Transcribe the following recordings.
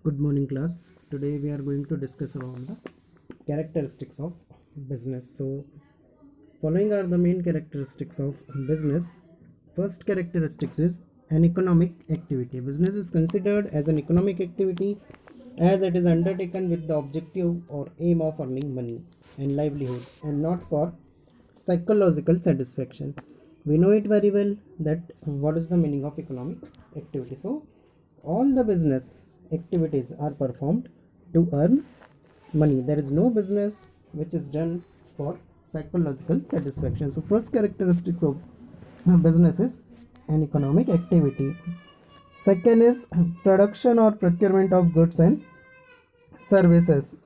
Good morning class. Today we are going to discuss about the characteristics of business. So following are the main characteristics of business. First characteristics is an economic activity. Business is considered as an economic activity as it is undertaken with the objective or aim of earning money and livelihood and not for psychological satisfaction. We know it very well that what is the meaning of economic activity. So all the business activities are performed to earn money. There is no business which is done for psychological satisfaction. So first characteristics of business is an economic activity. Second is production or procurement of goods and services.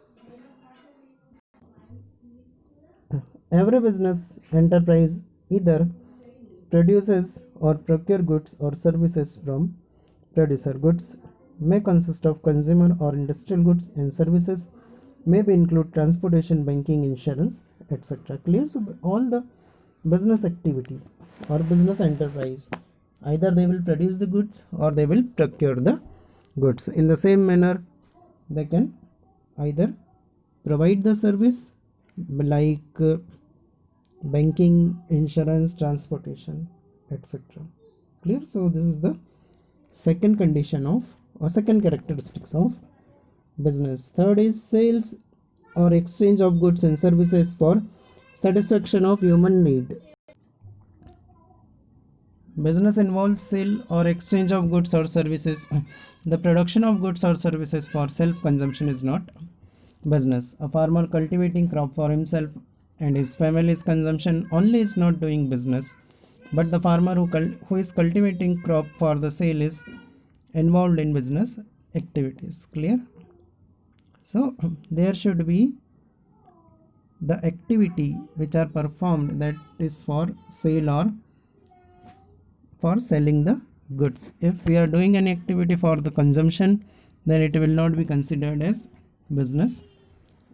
Every business enterprise either produces or procure goods or services from producer. Goods may consist of consumer or industrial goods and services may be include transportation, banking, insurance, etc. Clear? So all the business activities or business enterprise, either they will produce the goods or they will procure the goods. In the same manner, they can either provide the service like banking, insurance, transportation, etc. Clear? So this is the second condition of or second characteristics of business. Third is sales or exchange of goods and services for satisfaction of human need. Business involves sale or exchange of goods or services. The production of goods or services for self-consumption is not business. A farmer cultivating crop for himself and his family's consumption only is not doing business, but the farmer who is cultivating crop for the sale is involved in business activities. Clear? So there should be the activity which are performed that is for sale or for selling the goods. If we are doing any activity for the consumption, then it will not be considered as business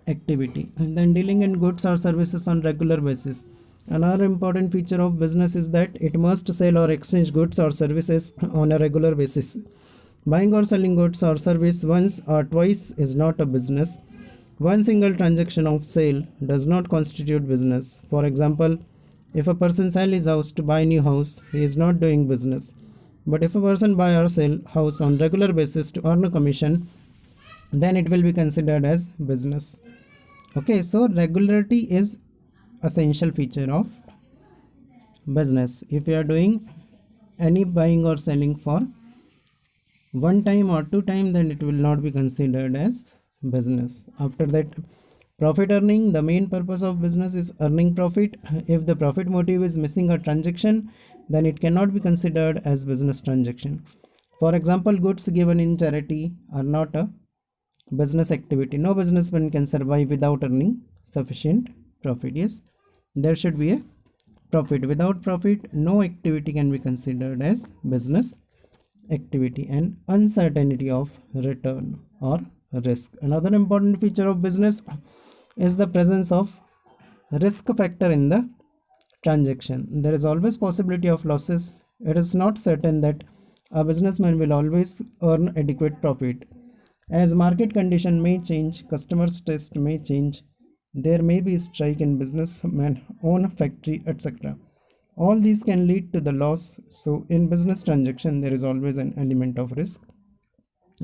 activity. And then dealing in goods or services on regular basis. Another important feature of business is that it must sell or exchange goods or services on a regular basis. Buying or selling goods or service once or twice is not a business. One single transaction of sale does not constitute business. For example, if a person sells his house to buy a new house, he is not doing business. But if a person buy or sell house on regular basis to earn a commission, then it will be considered as business. Okay, so regularity is essential feature of business. If you are doing any buying or selling for one time or two time, then it will not be considered as business. After that, profit earning. The main purpose of business is earning profit. If the profit motive is missing a transaction, then it cannot be considered as business transaction. For example, goods given in charity are not a business activity. No businessman can survive without earning sufficient profit. Yes, there should be a profit. Without profit, no activity can be considered as business activity. And uncertainty of return or risk. Another important feature of business is the presence of risk factor in the transaction. There is always possibility of losses. It is not certain that a businessman will always earn adequate profit. As market condition may change, customers' taste may change, there may be strike in businessman own factory, etc. All these can lead to the loss. So in business transaction, there is always an element of risk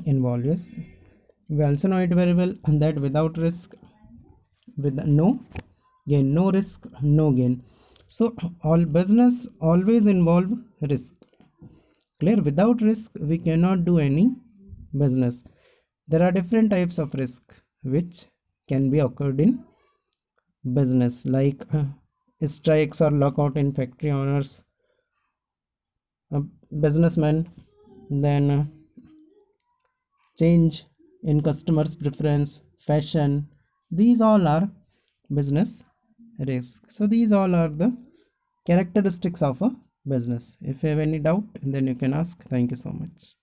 involved. Yes, we also know it very well that without risk, with no gain, no risk, no gain. So all business always involve risk. Clear? Without risk, we cannot do any business. There are different types of risk which can be occurred in business, like strikes or lockout in factory owners, businessmen, then change in customers' preference, fashion. These all are business risks. So these all are the characteristics of a business. If you have any doubt, then you can ask. Thank you so much.